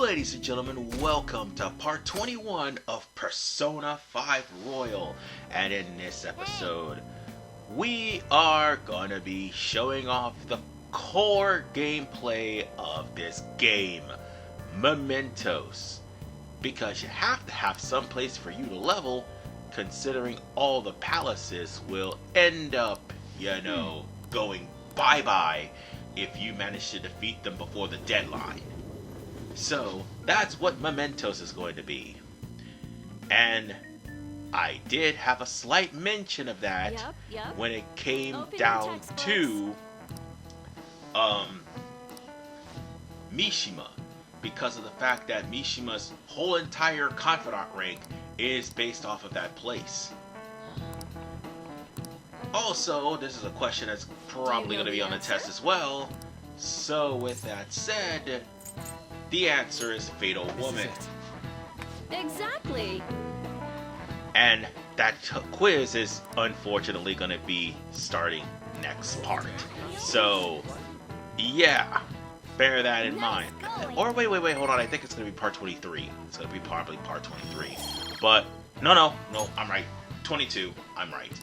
Ladies and gentlemen, welcome to part 21 of Persona 5 Royal. And in this episode, we are going to be showing off the core gameplay of this game, Mementos. Because you have to have some place for you to level, considering all the palaces will end up, going bye-bye if you manage to defeat them before the deadline. So, that's what Mementos is going to be. And I did have a slight mention of that when it came down to Mishima, because of the fact that Mishima's whole entire confidant rank is based off of that place. Also, this is a question that's probably going to be on the test as well. So, with that said, the answer is Fatal Woman. Exactly. And that quiz is unfortunately going to be starting next part. So, yeah, bear that in mind. Or wait, hold on. I think it's going to be part 23. It's going to be probably part 23. But, no, I'm right. 22, I'm right.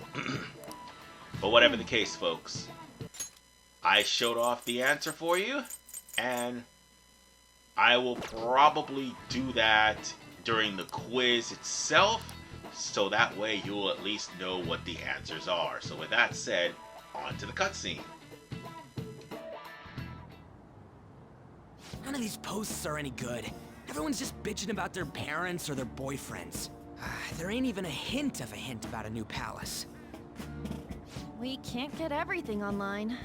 But whatever the case, folks, I showed off the answer for you, and I will probably do that during the quiz itself, so that way you'll at least know what the answers are. So with that said, on to the cutscene. None of these posts are any good. Everyone's just bitching about their parents or their boyfriends. There ain't even a hint about a new palace. We can't get everything online.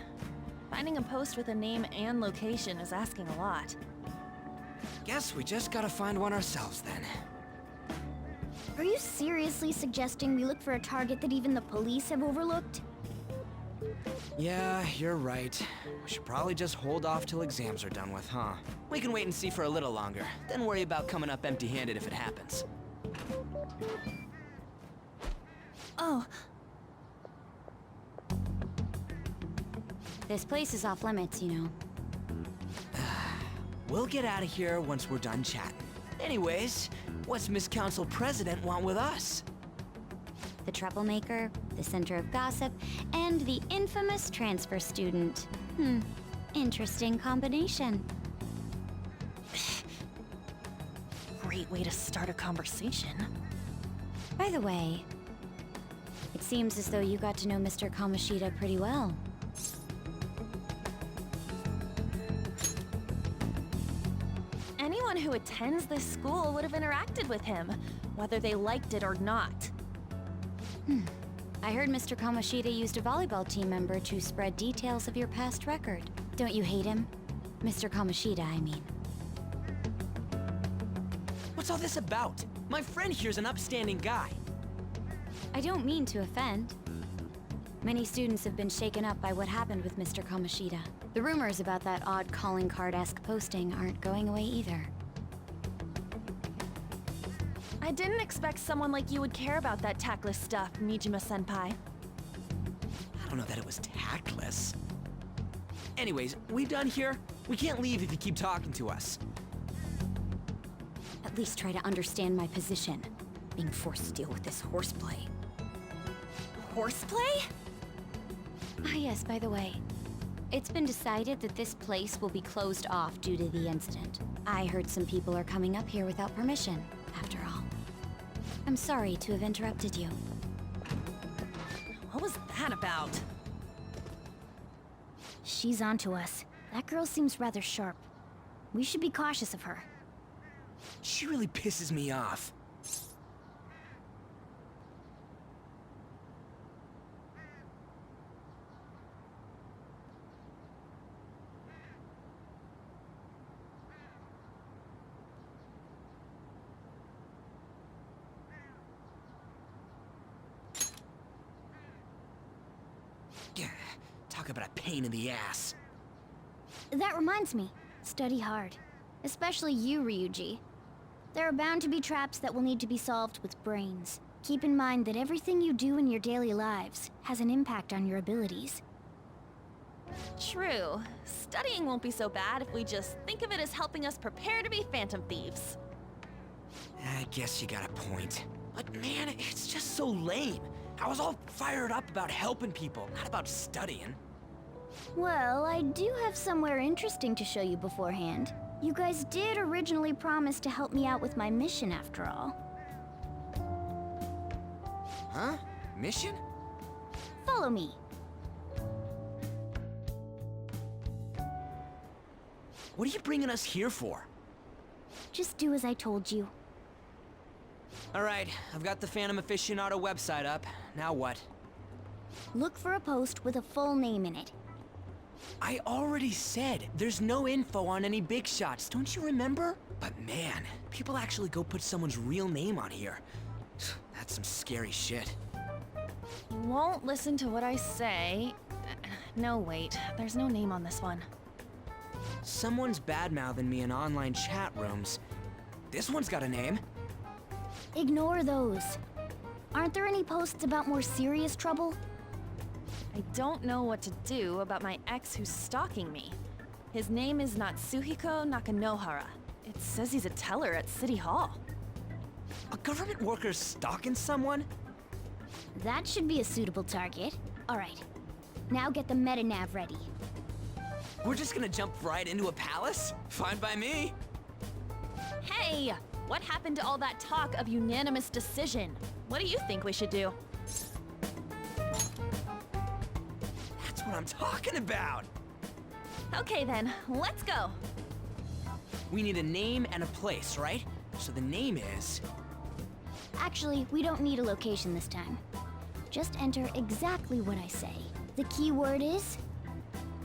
Finding a post with a name and location is asking a lot. Guess we just gotta find one ourselves then. Are you seriously suggesting we look for a target that even the police have overlooked? Yeah, you're right. We should probably just hold off till exams are done with, huh? We can wait and see for a little longer, then worry about coming up empty-handed if it happens. Oh. This place is off limits, you know. We'll get out of here once we're done chatting. Anyways, what's Miss Council President want with us? The troublemaker, the center of gossip, and the infamous transfer student. Interesting combination. Great way to start a conversation. By the way, it seems as though you got to know Mr. Kamoshida pretty well. Anyone who attends this school would have interacted with him, whether they liked it or not. I heard Mr. Kamoshida used a volleyball team member to spread details of your past record. Don't you hate him? Mr. Kamoshida, I mean. What's all this about? My friend here's an upstanding guy. I don't mean to offend. Many students have been shaken up by what happened with Mr. Kamoshida. The rumors about that odd calling card-esque posting aren't going away either. I didn't expect someone like you would care about that tactless stuff, Nijima-senpai. I don't know that it was tactless. Anyways, we done here? We can't leave if you keep talking to us. At least try to understand my position. Being forced to deal with this horseplay. Horseplay? Ah yes, by the way. It's been decided that this place will be closed off due to the incident. I heard some people are coming up here without permission, after all. I'm sorry to have interrupted you. What was that about? She's onto us. That girl seems rather sharp. We should be cautious of her. She really pisses me off. Talk about a pain in the ass. That reminds me, study hard. Especially you, Ryuji. There are bound to be traps that will need to be solved with brains. Keep in mind that everything you do in your daily lives has an impact on your abilities. True. Studying won't be so bad if we just think of it as helping us prepare to be phantom thieves. I guess you got a point. But man, it's just so lame. I was all fired up about helping people, not about studying. Well, I do have somewhere interesting to show you beforehand. You guys did originally promise to help me out with my mission after all. Huh? Mission? Follow me. What are you bringing us here for? Just do as I told you. All right, I've got the Phantom Aficionado website up. Now what? Look for a post with a full name in it. I already said there's no info on any big shots, don't you remember? But man, people actually go put someone's real name on here. That's some scary shit. You won't listen to what I say. No, wait. There's no name on this one. Someone's bad-mouthing me in online chat rooms. This one's got a name. Ignore those. Aren't there any posts about more serious trouble? I don't know what to do about my ex who's stalking me. His name is Natsuhiko Nakanohara. It says he's a teller at City Hall. A government worker stalking someone? That should be a suitable target. All right. Now get the metanav ready. We're just gonna jump right into a palace? Fine by me. Hey! What happened to all that talk of unanimous decision? What do you think we should do? That's what I'm talking about. Okay then, let's go! We need a name and a place, right? So the name is... Actually, we don't need a location this time. Just enter exactly what I say. The keyword is...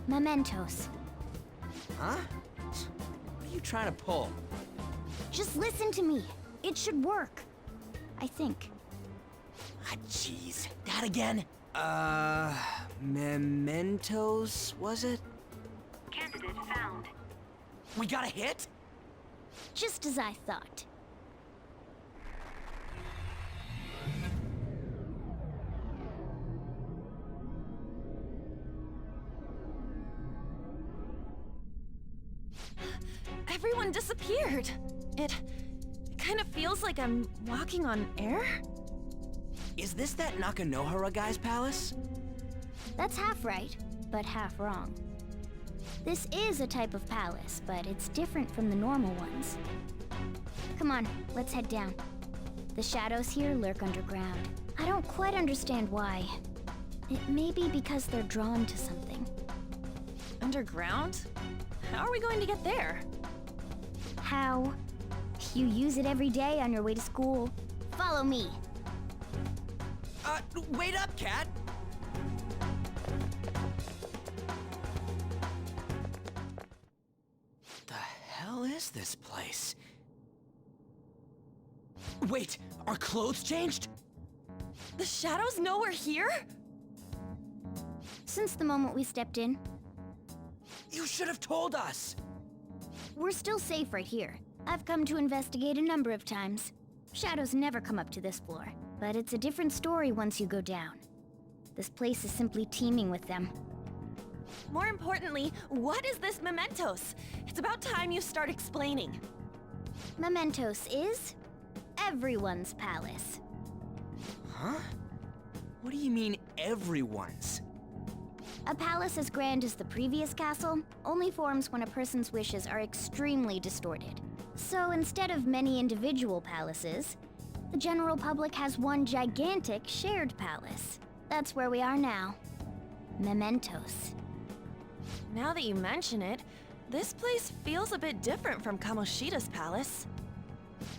Mementos. Huh? What are you trying to pull? Just listen to me. It should work. I think. Ah, jeez. That again? Mementos, was it? Candidate found. We got a hit? Just as I thought. Everyone disappeared. It kind of feels like I'm walking on air. Is this that Nakanohara guy's palace? That's half right, but half wrong. This is a type of palace, but it's different from the normal ones. Come on, let's head down. The shadows here lurk underground. I don't quite understand why. It may be because they're drawn to something. Underground? How are we going to get there? How? You use it every day on your way to school. Follow me. Wait up, Cat! The hell is this place? Wait, our clothes changed? The shadows know we're here? Since the moment we stepped in, You should have told us! we're still safe right here. I've come to investigate a number of times. Shadows never come up to this floor, but it's a different story once you go down. This place is simply teeming with them. More importantly, what is this Mementos? It's about time you start explaining. Mementos is everyone's palace. Huh? What do you mean, everyone's? A palace as grand as the previous castle only forms when a person's wishes are extremely distorted. So instead of many individual palaces, the general public has one gigantic shared palace. That's where we are now. Mementos. Now that you mention it, this place feels a bit different from Kamoshida's palace.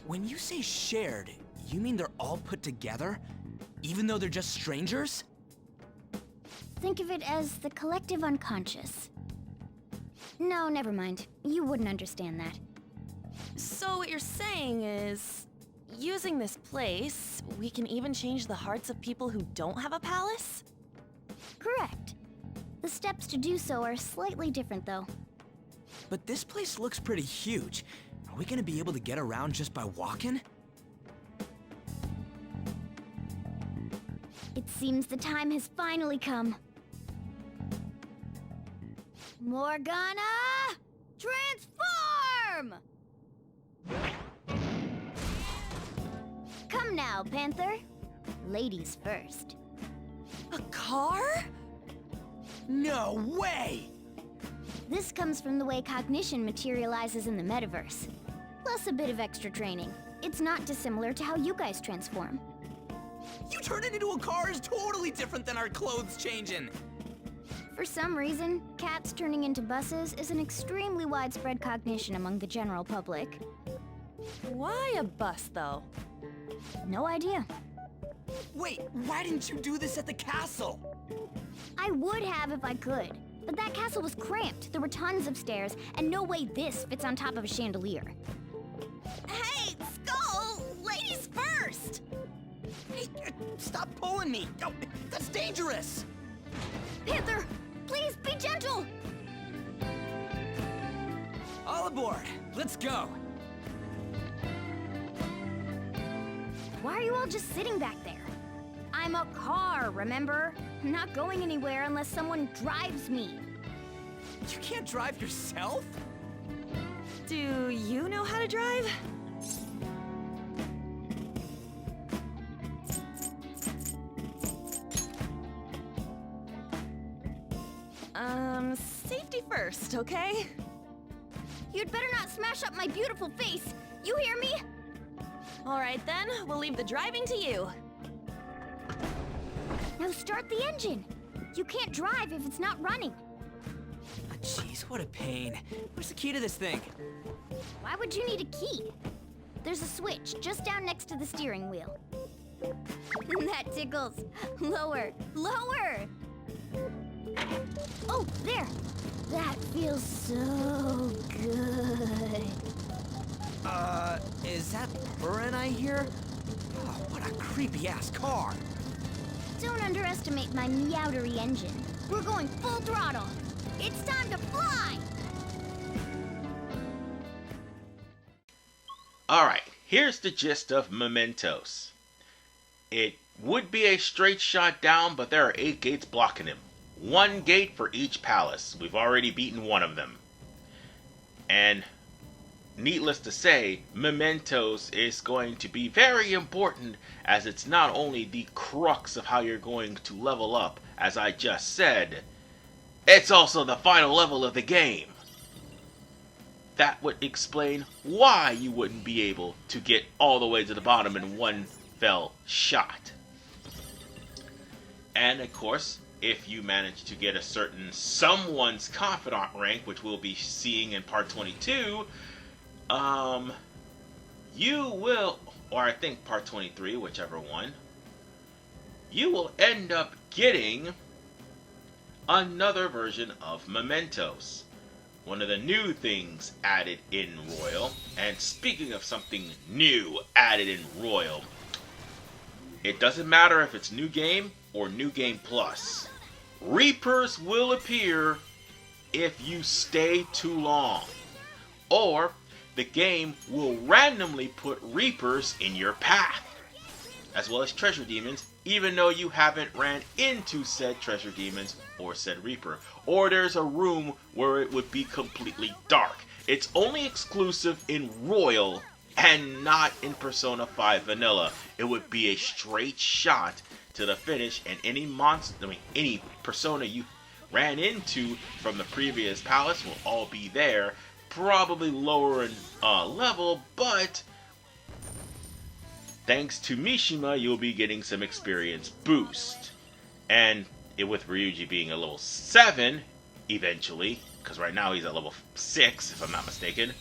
When you say shared, you mean they're all put together? Even though they're just strangers? Think of it as the collective unconscious. No, never mind. You wouldn't understand that. So what you're saying is, using this place, we can even change the hearts of people who don't have a palace? Correct. The steps to do so are slightly different, though. But this place looks pretty huge. Are we gonna be able to get around just by walking? It seems the time has finally come. Morgana! Transform! Come now, Panther. Ladies first. A car? No way! This comes from the way cognition materializes in the metaverse. Plus a bit of extra training. It's not dissimilar to how you guys transform. You turning into a car is totally different than our clothes changing. For some reason, cats turning into buses is an extremely widespread cognition among the general public. Why a bus, though? No idea. Wait, why didn't you do this at the castle? I would have if I could, but that castle was cramped. There were tons of stairs, and no way this fits on top of a chandelier. Hey, Skull! Ladies first! Hey, stop pulling me! Oh, that's dangerous! Panther, please be gentle! All aboard! Let's go! Why are you all just sitting back there? I'm a car, remember? I'm not going anywhere unless someone drives me. You can't drive yourself? Do you know how to drive? Safety first, okay? You'd better not smash up my beautiful face. You hear me? All right then, we'll leave the driving to you. Now start the engine. You can't drive if it's not running. Ah, jeez, what a pain. Where's the key to this thing? Why would you need a key? There's a switch just down next to the steering wheel. That tickles. Lower, lower! Oh, there! That feels so good. Is that Burin I hear? Oh, what a creepy-ass car. Don't underestimate my meowdery engine. We're going full throttle. It's time to fly! Alright, here's the gist of Mementos. It would be a straight shot down, but there are 8 gates blocking him. 1 gate for each palace. We've already beaten one of them. And needless to say, Mementos is going to be very important, as it's not only the crux of how you're going to level up, as I just said, it's also the final level of the game. That would explain why you wouldn't be able to get all the way to the bottom in one fell shot. And of course, if you manage to get a certain someone's confidant rank, which we'll be seeing in part 22, you will, or I think part 23, whichever one, you will end up getting another version of Mementos. One of the new things added in Royal, and speaking of something new added in Royal, it doesn't matter if it's New Game or New Game Plus. Reapers will appear if you stay too long. Or the game will randomly put Reapers in your path, as well as Treasure Demons, even though you haven't ran into said Treasure Demons or said Reaper. Or there's a room where it would be completely dark. It's only exclusive in Royal and not in Persona 5 Vanilla. It would be a straight shot to the finish, and any any Persona you ran into from the previous palace will all be there. Probably lower in level, but thanks to Mishima, you'll be getting some experience boost. And with Ryuji being a level 7, eventually, because right now he's at level 6, if I'm not mistaken.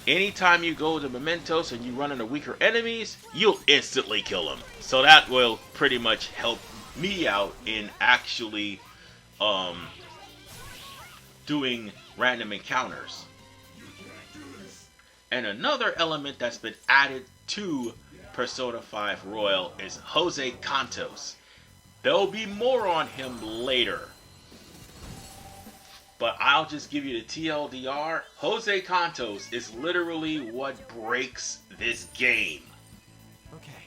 Anytime you go to Mementos and you run into weaker enemies, you'll instantly kill them. So that will pretty much help me out in actually doing random encounters. And another element that's been added to Persona 5 Royal is Jose Cantos. There'll be more on him later, but I'll just give you the TLDR. Jose Cantos is literally what breaks this game. Okay.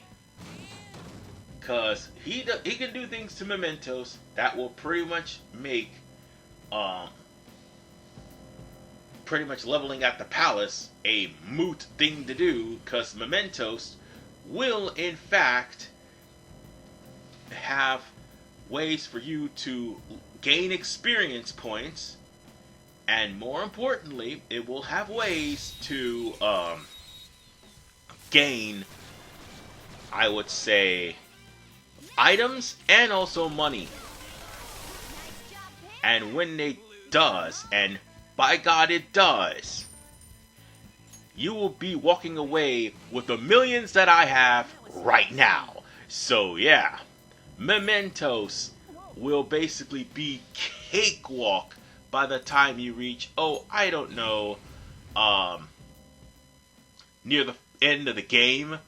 Cause he can do things to Mementos that will pretty much make pretty much leveling at the palace a moot thing to do, cause Mementos will in fact have ways for you to gain experience points, and more importantly, it will have ways to gain, I would say, items and also money. And when it does, and by God it does, you will be walking away with the millions that I have right now. So yeah, Mementos will basically be cakewalk by the time you reach, I don't know, near the end of the game.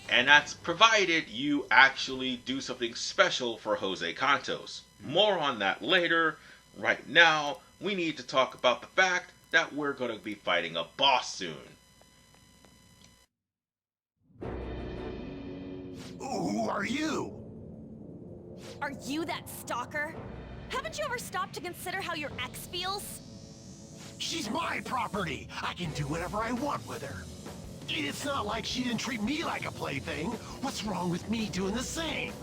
And that's provided you actually do something special for Jose Cantos. More on that later. Right now, we need to talk about the fact that we're going to be fighting a boss soon. Who are you? Are you that stalker? Haven't you ever stopped to consider how your ex feels? She's my property. I can do whatever I want with her. It's not like she didn't treat me like a plaything. What's wrong with me doing the same?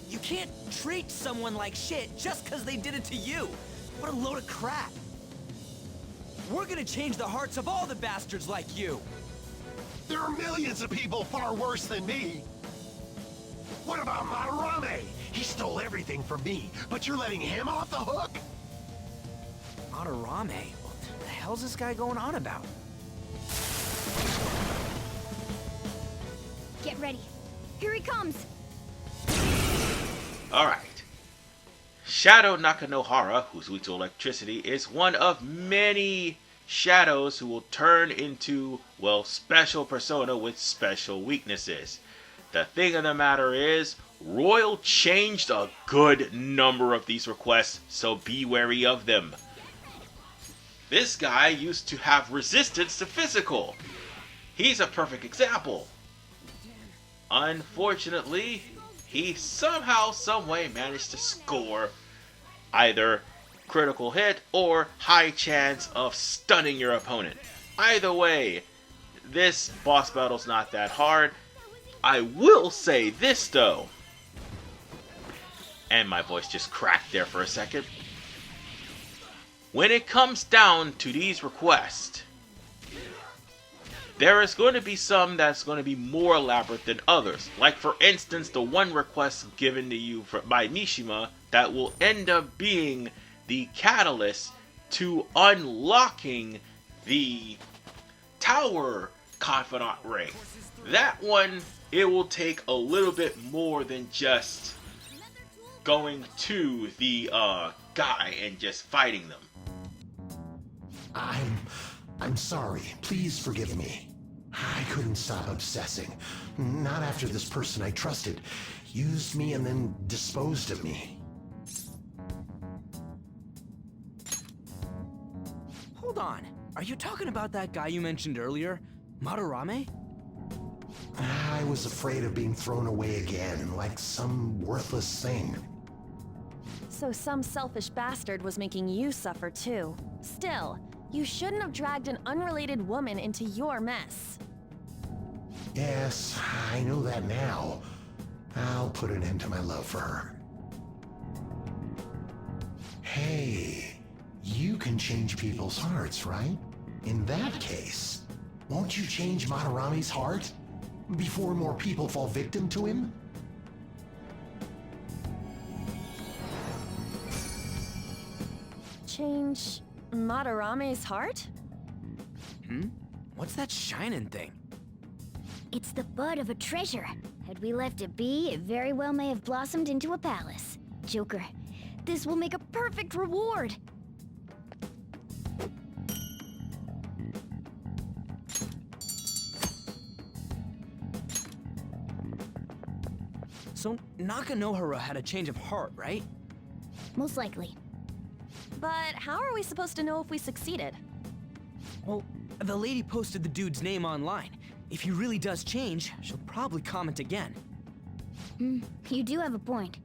You can't treat someone like shit just because they did it to you. What a load of crap. We're gonna change the hearts of all the bastards like you. There are millions of people far worse than me. What about Madarame? He stole everything from me, but you're letting him off the hook? Madarame? What the hell's this guy going on about? Get ready. Here he comes. Alright. Shadow Nakanohara, who's weak to electricity, is one of many shadows who will turn into, well, special persona with special weaknesses. The thing of the matter is, Royal changed a good number of these requests, so be wary of them. This guy used to have resistance to physical. He's a perfect example. Unfortunately, he somehow, someway managed to score either critical hit or high chance of stunning your opponent. Either way, this boss battle's not that hard. I will say this though, and my voice just cracked there for a second. When it comes down to these requests, there is going to be some that's going to be more elaborate than others. Like for instance, the one request given to you by Mishima that will end up being the catalyst to unlocking the Tower Confidant ring. That one, it will take a little bit more than just going to the guy and just fighting them. I'm sorry. Please forgive me. I couldn't stop obsessing. Not after this person I trusted used me and then disposed of me. Hold on. Are you talking about that guy you mentioned earlier? Madarame? I was afraid of being thrown away again, like some worthless thing. So some selfish bastard was making you suffer too. Still, you shouldn't have dragged an unrelated woman into your mess. Yes, I know that now. I'll put an end to my love for her. Hey, you can change people's hearts, right? In that case, won't you change Madarame's heart before more people fall victim to him? Change Madarame's heart? What's that shining thing? It's the bud of a treasure. Had we left it be, it very well may have blossomed into a palace. Joker, this will make a perfect reward. So Nakanohara had a change of heart, right? Most likely. But how are we supposed to know if we succeeded? Well, the lady posted the dude's name online. If he really does change, she'll probably comment again. You do have a point.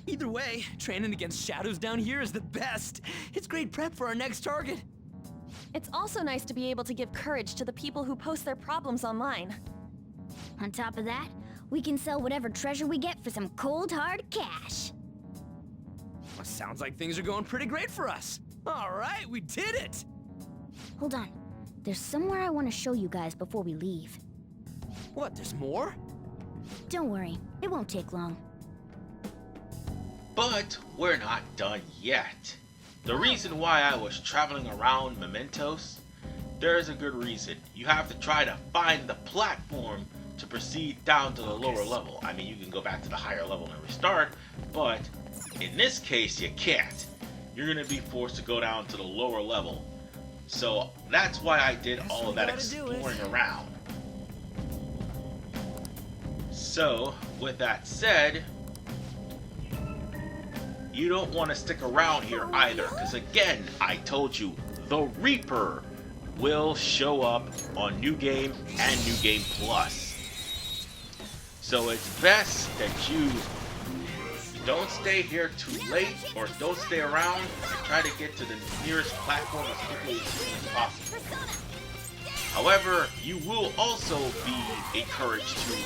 Either way, training against shadows down here is the best. It's great prep for our next target. It's also nice to be able to give courage to the people who post their problems online. On top of that, we can sell whatever treasure we get for some cold, hard cash. Well, sounds like things are going pretty great for us. All right, we did it! Hold on. There's somewhere I want to show you guys before we leave. What, there's more? Don't worry, it won't take long. But we're not done yet. The reason why I was traveling around Mementos, there's a good reason. You have to try to find the platform to proceed down to the lower level. I mean, you can go back to the higher level and restart, but in this case, you can't. You're going to be forced to go down to the lower level. So that's why I did all of that exploring around. So, with that said, you don't want to stick around here either, because again, I told you, the Reaper will show up on New Game and New Game Plus. So it's best that you don't stay here too late, or don't stay around, and try to get to the nearest platform as quickly as possible. However, you will also be encouraged to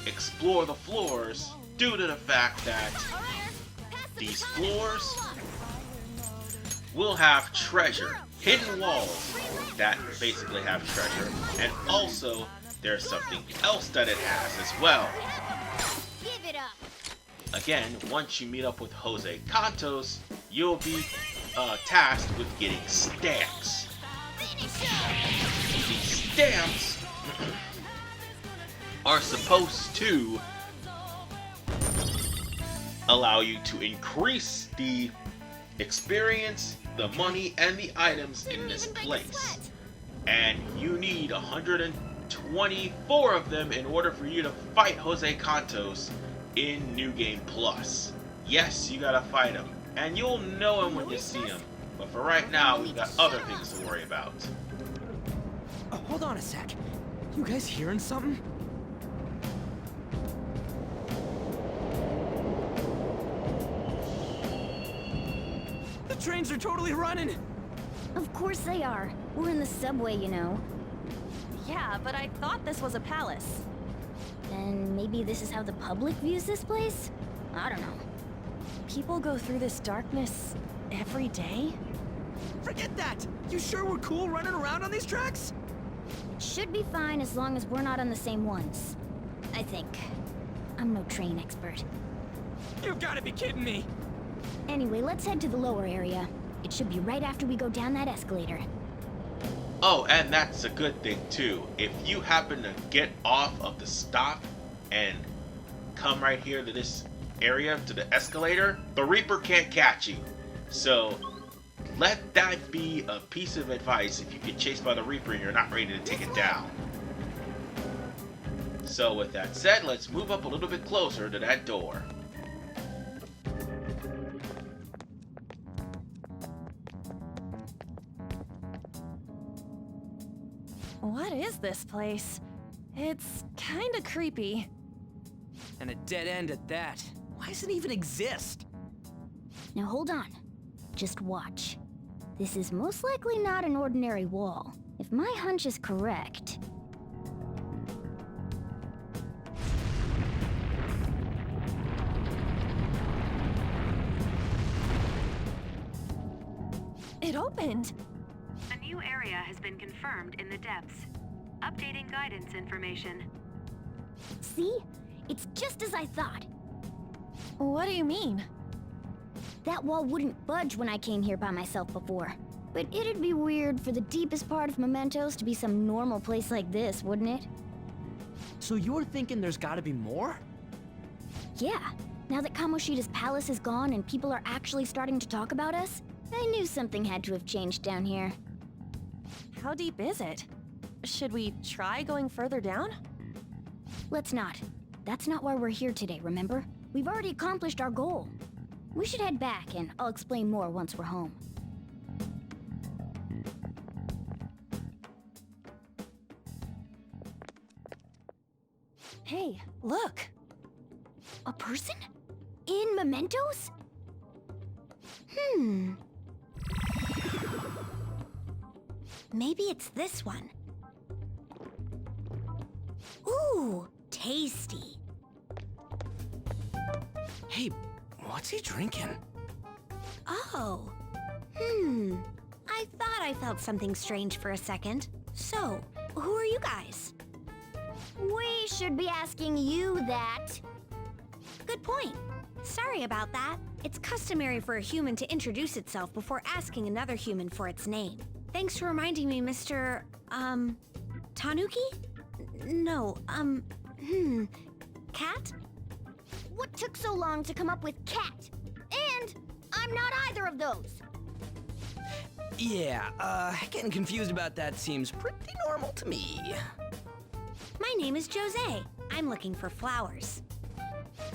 explore the floors due to the fact that these floors will have treasure, hidden walls that basically have treasure, and also there's something else that it has as well. Give it up. Again, once you meet up with Jose Cantos, you'll be tasked with getting stamps. These stamps are supposed to allow you to increase the experience, the money, and the items in this place. And you need 124 of them in order for you to fight Jose Cantos in New Game Plus. Yes, you gotta fight him, and you'll know him when you see him. But for right now, we've got other things to worry about. Oh, hold on a sec. You guys hearing something? The trains are totally running! Of course they are. We're in the subway, you know. Yeah, but I thought this was a palace. And maybe this is how the public views this place? I don't know. People go through this darkness every day? Forget that! You sure we're cool running around on these tracks? Should be fine as long as we're not on the same ones. I think. I'm no train expert. You've gotta be kidding me! Anyway, let's head to the lower area. It should be right after we go down that escalator. Oh, and that's a good thing too. If you happen to get off of the stop and come right here to this area, to the escalator, the Reaper can't catch you. So let that be a piece of advice if you get chased by the Reaper and you're not ready to take it down. So with that said, let's move up a little bit closer to that door. What is this place? It's kinda creepy. And a dead end at that. Why does it even exist? Now hold on. Just watch. This is most likely not an ordinary wall. If my hunch is correct... It opened! A new area has been confirmed in the depths. Updating guidance information. See? It's just as I thought. What do you mean? That wall wouldn't budge when I came here by myself before. But it'd be weird for the deepest part of Mementos to be some normal place like this, wouldn't it? So you're thinking there's gotta be more? Yeah. Now that Kamoshida's palace is gone and people are actually starting to talk about us, I knew something had to have changed down here. How deep is it? Should we try going further down? Let's not. That's not why we're here today, remember? We've already accomplished our goal. We should head back, and I'll explain more once we're home. Hey, look! A person? In Mementos? Maybe it's this one. Ooh, tasty. Hey, what's he drinking? Oh. I thought I felt something strange for a second. So, who are you guys? We should be asking you that. Good point. Sorry about that. It's customary for a human to introduce itself before asking another human for its name. Thanks for reminding me, Mr. Tanuki? No, Cat? What took so long to come up with cat? And I'm not either of those. Yeah, getting confused about that seems pretty normal to me. My name is Jose. I'm looking for flowers.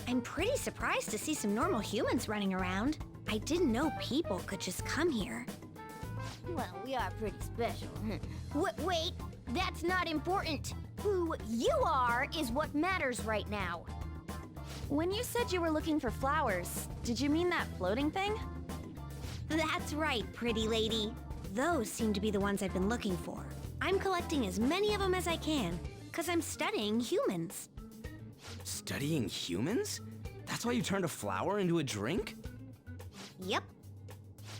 I'm pretty surprised to see some normal humans running around. I didn't know people could just come here. Well, we are pretty special. Wait, that's not important. Who you are is what matters right now. When you said you were looking for flowers, did you mean that floating thing? That's right, pretty lady. Those seem to be the ones I've been looking for. I'm collecting as many of them as I can, because I'm studying humans. Studying humans? That's why you turned a flower into a drink? Yep.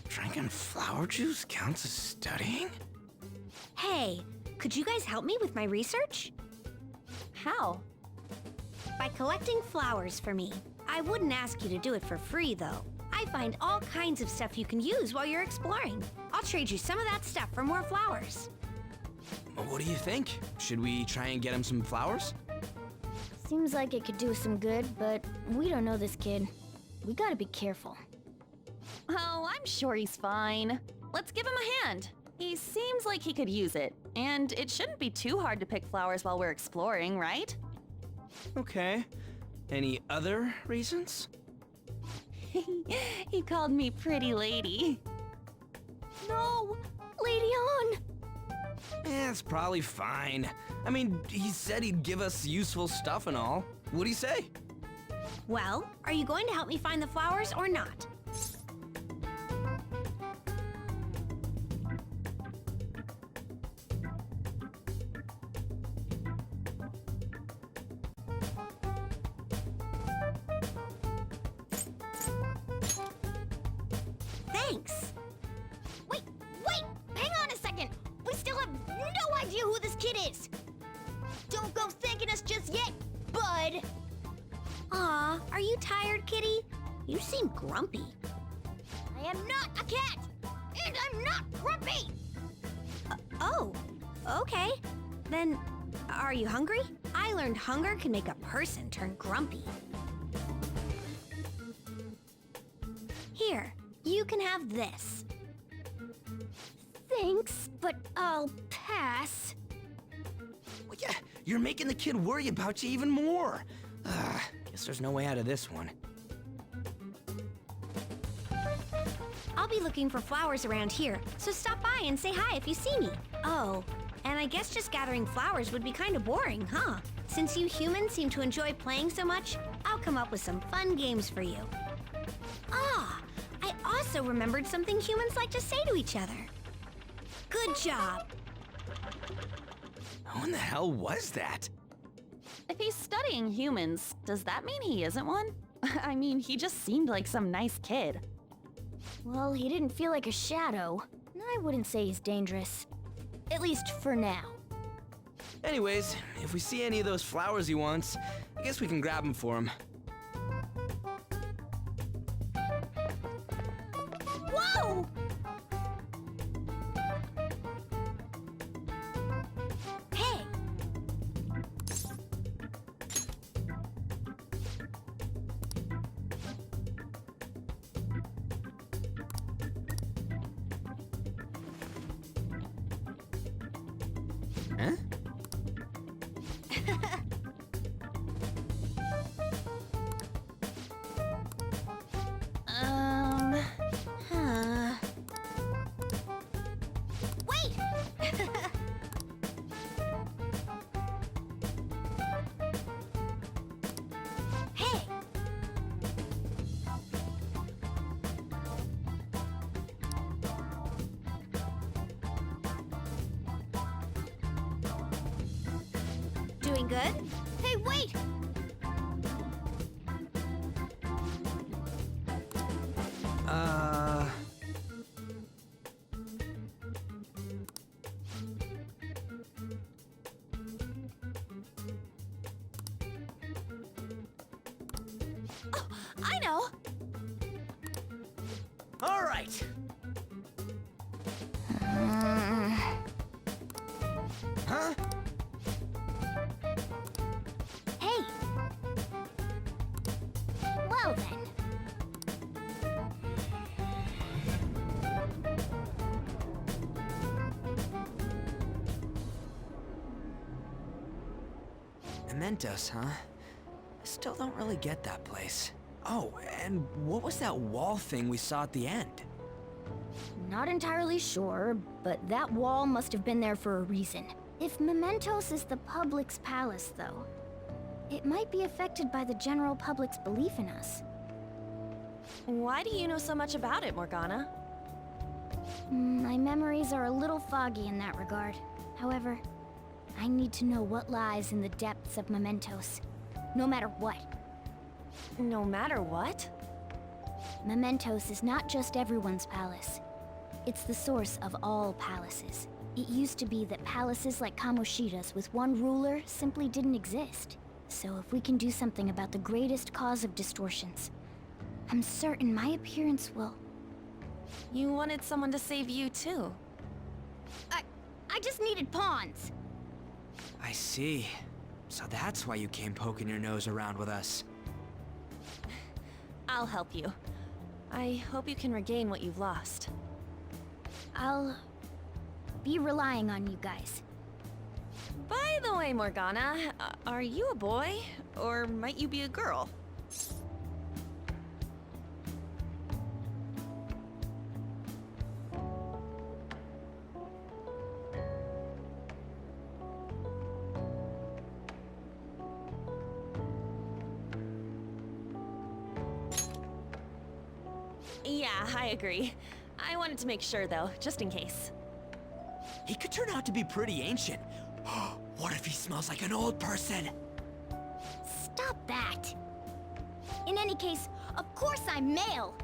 Drinking flower juice counts as studying? Hey, could you guys help me with my research? How? By collecting flowers for me. I wouldn't ask you to do it for free, though. I find all kinds of stuff you can use while you're exploring. I'll trade you some of that stuff for more flowers. What do you think? Should we try and get him some flowers? Seems like it could do some good, but we don't know this kid. We gotta be careful. Oh, I'm sure he's fine. Let's give him a hand. He seems like he could use it, and it shouldn't be too hard to pick flowers while we're exploring, right? Okay. Any other reasons? He called me pretty lady. No! Lady on! It's probably fine. I mean, he said he'd give us useful stuff and all. What'd he say? Well, are you going to help me find the flowers or not? Thanks. Wait! Hang on a second! We still have no idea who this kid is! Don't go thanking us just yet, bud! Aw, are you tired, kitty? You seem grumpy. I am not a cat! And I'm not grumpy! Oh, okay. Then, are you hungry? I learned hunger can make a person turn grumpy. Here, you can have this. Thanks, but I'll pass. Well, yeah, you're making the kid worry about you even more. Guess there's no way out of this one. I'll be looking for flowers around here, so stop by and say hi if you see me. Oh, and I guess just gathering flowers would be kind of boring, huh? Since you humans seem to enjoy playing so much, I'll come up with some fun games for you. Ah, I also remembered something humans like to say to each other. Good job. Who in the hell was that? If he's studying humans, does that mean he isn't one? I mean, he just seemed like some nice kid. Well, he didn't feel like a shadow. I wouldn't say he's dangerous. At least for now. Anyways, if we see any of those flowers he wants, I guess we can grab them for him. Whoa! Hey, Huh? huh. Wait! Hey, feeling good. Hey, wait! Oh, I know. All right. Huh? Hey! Well then. Mementos, huh? I still don't really get that place. Oh, and what was that wall thing we saw at the end? Not entirely sure, but that wall must have been there for a reason. If Mementos is the public's palace, though, it might be affected by the general public's belief in us. Why do you know so much about it, Morgana? My memories are a little foggy in that regard. However, I need to know what lies in the depths of Mementos, no matter what. No matter what? Mementos is not just everyone's palace. It's the source of all palaces. It used to be that palaces like Kamoshida's with one ruler simply didn't exist. So if we can do something about the greatest cause of distortions, I'm certain my appearance will... You wanted someone to save you, too. I just needed pawns. I see. So that's why you came poking your nose around with us. I'll help you. I hope you can regain what you've lost. I'll be relying on you guys. By the way, Morgana, are you a boy? Or might you be a girl? Yeah, I agree. I wanted to make sure, though, just in case. He could turn out to be pretty ancient. What if he smells like an old person? Stop that! In any case, of course I'm male!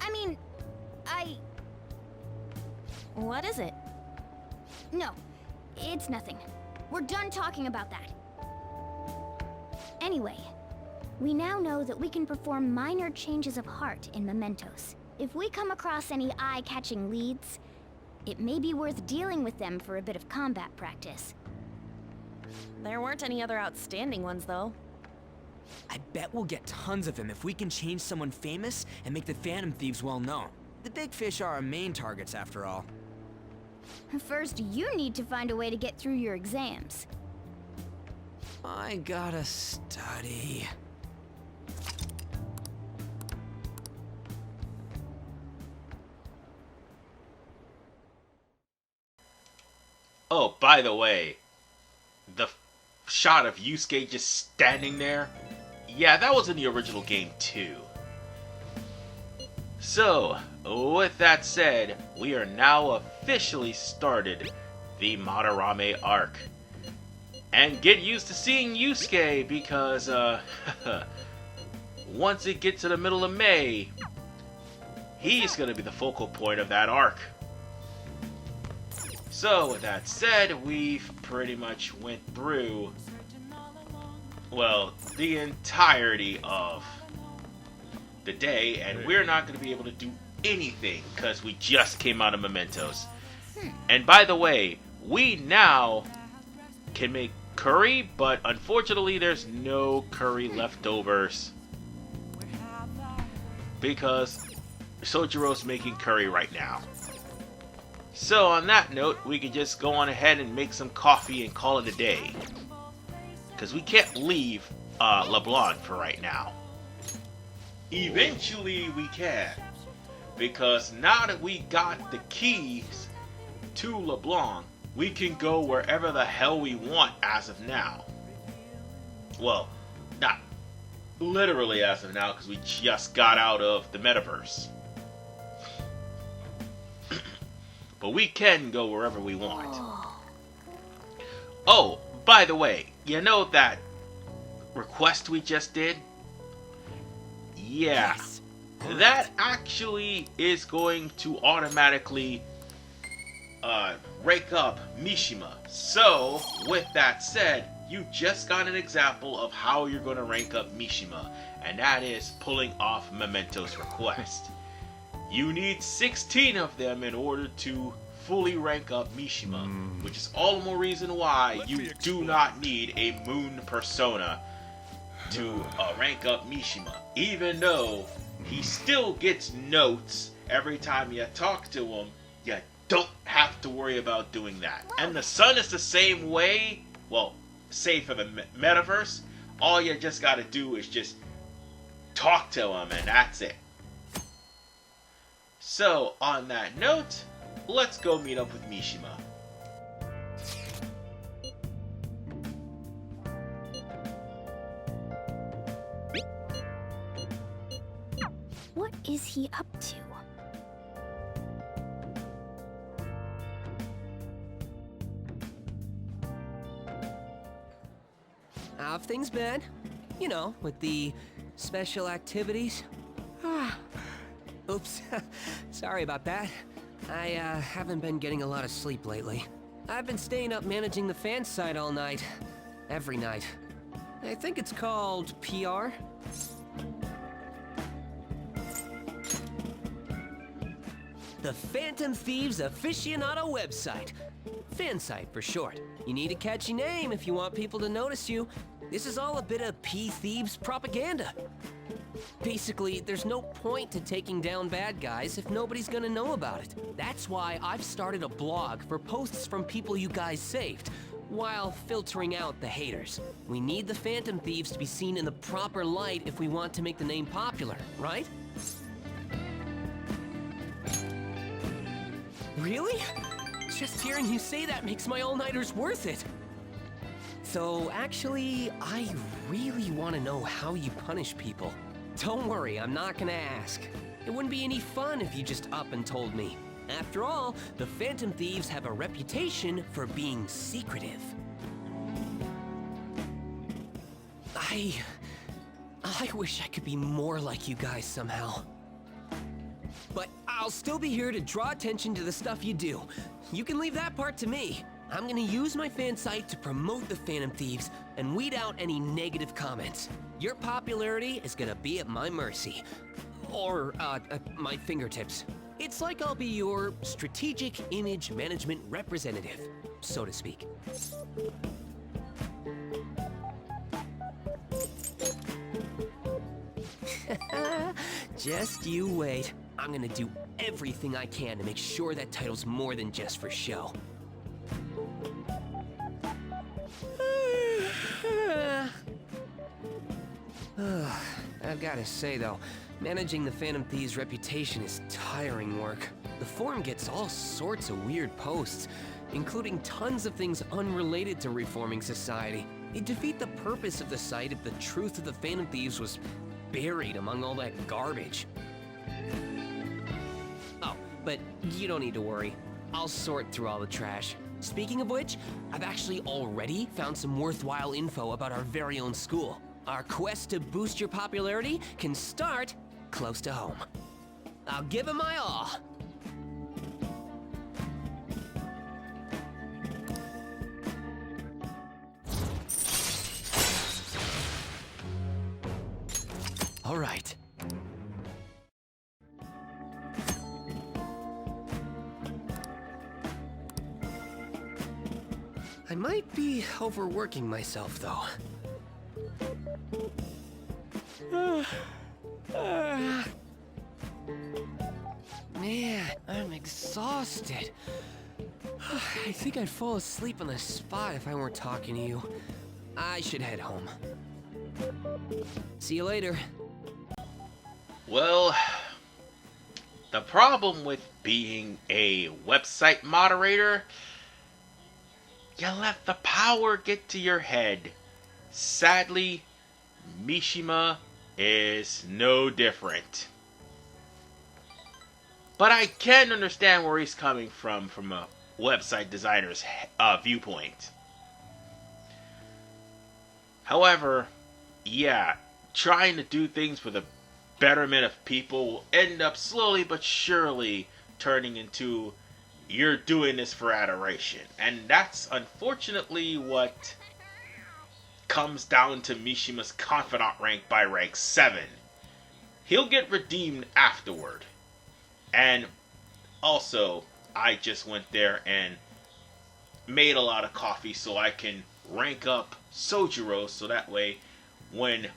I mean, What is it? No, it's nothing. We're done talking about that. Anyway, we now know that we can perform minor changes of heart in Mementos. If we come across any eye-catching leads, it may be worth dealing with them for a bit of combat practice. There weren't any other outstanding ones, though. I bet we'll get tons of them if we can change someone famous and make the Phantom Thieves well known. The big fish are our main targets, after all. First, you need to find a way to get through your exams. I gotta study. Oh, by the way, the shot of Yusuke just standing there, yeah, that was in the original game too. So, with that said, we are now officially started the Madarame arc. And get used to seeing Yusuke because, once it gets to the middle of May, he's gonna be the focal point of that arc. So, with that said, we've pretty much went through, well, the entirety of the day, and we're not going to be able to do anything because we just came out of Mementos. And by the way, we now can make curry, but unfortunately there's no curry leftovers because Sojiro's making curry right now. So on that note, we could just go on ahead and make some coffee and call it a day. Because we can't leave LeBlanc for right now. Eventually we can. Because now that we got the keys to LeBlanc, we can go wherever the hell we want as of now. Well, not literally as of now, because we just got out of the metaverse. But we can go wherever we want. Oh, By the way, you know that request we just did? Yeah. Yes. That actually is going to automatically rank up Mishima. So, with that said, you just got an example of how you're going to rank up Mishima, and that is pulling off Mementos' request. You need 16 of them in order to fully rank up Mishima, which is all the more reason why you do not need a moon persona to rank up Mishima, even though he still gets notes every time you talk to him. You don't have to worry about doing that. And the sun is the same way. Well, save for the metaverse. All you just gotta do is just talk to him, and that's it. So, on that note, let's go meet up with Mishima. What is he up to? How have things been? You know, with the special activities. Oops. Sorry about that. I haven't been getting a lot of sleep lately. I've been staying up managing the fan site all night. Every night. I think it's called PR. The Phantom Thieves Aficionado website. Fan site for short. You need a catchy name if you want people to notice you. This is all a bit of P-Thieves propaganda. Basically, there's no point to taking down bad guys if nobody's gonna know about it. That's why I've started a blog for posts from people you guys saved, while filtering out the haters. We need the Phantom Thieves to be seen in the proper light if we want to make the name popular, right? Really? Just hearing you say that makes my all-nighters worth it. So actually, I really want to know how you punish people. Don't worry, I'm not gonna ask. It wouldn't be any fun if you just up and told me. After all, the Phantom Thieves have a reputation for being secretive. I wish I could be more like you guys somehow. But I'll still be here to draw attention to the stuff you do. You can leave that part to me. I'm gonna use my fan site to promote the Phantom Thieves and weed out any negative comments. Your popularity is gonna be at my mercy. Or, at my fingertips. It's like I'll be your strategic image management representative, so to speak. Just you wait. I'm gonna do everything I can to make sure that title's more than just for show. I've gotta say though, managing the Phantom Thieves' reputation is tiring work. The forum gets all sorts of weird posts, including tons of things unrelated to reforming society. It'd defeat the purpose of the site if the truth of the Phantom Thieves was buried among all that garbage. Oh, but you don't need to worry. I'll sort through all the trash. Speaking of which, I've actually already found some worthwhile info about our very own school. Our quest to boost your popularity can start close to home. I'll give it my all. All right. I might be overworking myself, though. Man, I'm exhausted. I think I'd fall asleep on the spot if I weren't talking to you. I should head home. See you later. Well, the problem with being a website moderator, you let the power get to your head. Sadly, Mishima is no different. But I can understand where he's coming from a website designer's viewpoint. However, yeah, trying to do things for the betterment of people will end up slowly but surely turning into you're doing this for adoration. And that's unfortunately what comes down to Mishima's confidant rank by rank 7. He'll get redeemed afterward. And also, I just went there and made a lot of coffee so I can rank up Sojiro, so that way when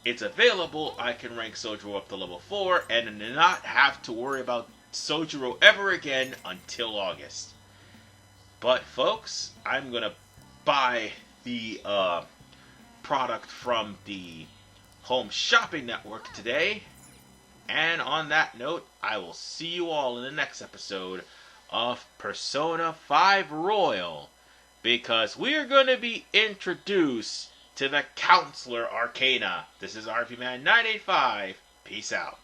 it's available I can rank Sojiro up to level 4 and not have to worry about Sojiro ever again until August. But folks, I'm gonna buy the product from the Home Shopping Network today. And on that note, I will see you all in the next episode of Persona 5 Royal, because we are going to be introduced to the Counselor Arcana. This is RP Man 985. Peace out.